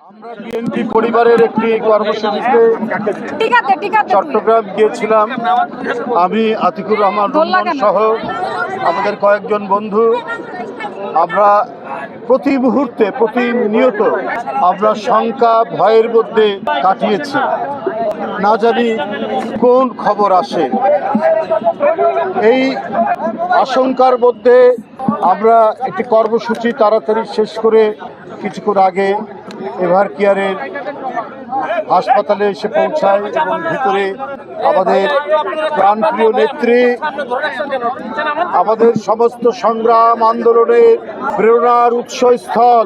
আমরা বিএনপি পরিবারের একটি কর্মসূচিতে চট্টগ্রাম গিয়েছিলাম। আমি আতিকুর রহমান রুম্মান সহ আমাদের কয়েকজন বন্ধু, আমরা প্রতি মুহূর্তে প্রতিনিয়ত আমরা শঙ্কা ভয়ের মধ্যে কাটিয়েছি। না জানি কোন খবর আসে, এই আশঙ্কার মধ্যে আমরা একটি কর্মসূচি তাড়াতাড়ি শেষ করে কিছুক্ষণ আগে এভার কেয়ারের হাসপাতালে এসে পৌঁছায় এবং ভিতরে আমাদের প্রাণপ্রিয় নেত্রী, আমাদের সমস্ত সংগ্রাম আন্দোলনের প্রেরণার উৎসস্থল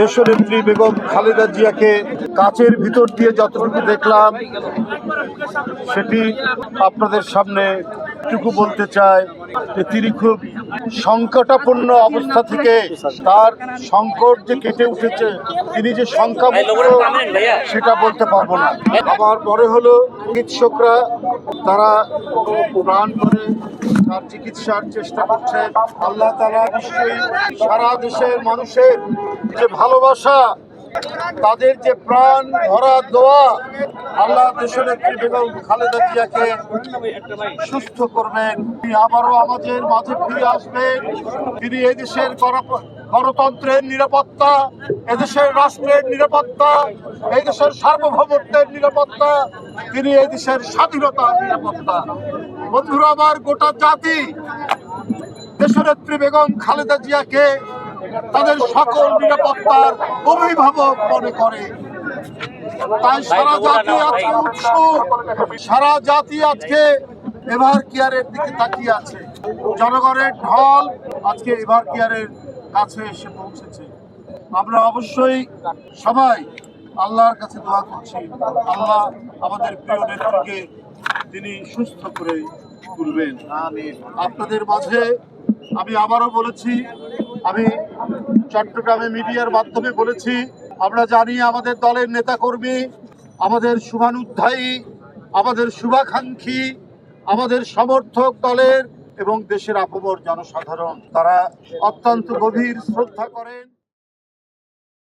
দেশনেত্রী বেগম খালেদা জিয়াকে কাচের ভিতর দিয়ে যতটুকু দেখলাম সেটি আপনাদের সামনে টুকু বলতে চাই যে তিনি খুব সংকটাপন্ন অবস্থা থেকে তার সংকট যে কেটে উঠেছে, তিনি যে সংখ্যামুক্ত সেটা বলতে পারবো না। আবার পরে হলো চিকিৎসকরা, তারা প্রাণ করে তার চিকিৎসার চেষ্টা করছে। আল্লাহ তাআলা নিশ্চয়ই সারা দেশের মানুষের যে ভালোবাসা, তাদের যে প্রাণ ভরা দোয়া, আল্লাহ দেশনেত্রী বেগম খালেদা জিয়াকে সুস্থ করবেন, তিনি আবারও আমাদের মাঝে ফিরে আসবেন। তিনি এদেশের গণতন্ত্রের নিরাপত্তা, এদেশের রাষ্ট্রের নিরাপত্তা, এই দেশের সার্বভৌমত্বের নিরাপত্তা, তিনি এই দেশের স্বাধীনতার নিরাপত্তা। বন্ধুরা আমার, গোটা জাতি দেশনেত্রী বেগম খালেদা জিয়াকে তাদের সকল নিরাপত্তার অভিভাবক মনে করে। তাই সারা জাতি আজকে উৎসুক, সারা জাতি আজকে এভার কেয়ারের দিকে তাকিয়ে আছে। জনগণের ঢল আজকে এভার কেয়ারের কাছে এসে পৌঁছেছে। আমরা অবশ্যই সবাই আল্লাহর কাছে দোয়া করছি, আল্লাহ আমাদের প্রিয় নেত্রীকে তিনি সুস্থ করে তুলবেন। আপনাদের মাঝে আমি আবারও বলেছি, আমি চট্টগ্রামে মিডিয়ার মাধ্যমে বলেছি, আমরা জানি আমাদের দলের নেতাকর্মী, আমাদের শুভানুধ্যায়ী, আমাদের শুভাকাঙ্ক্ষী, আমাদের সমর্থক দলের এবং দেশের আপমর জনসাধারণ, তারা অত্যন্ত গভীর শ্রদ্ধা করেন।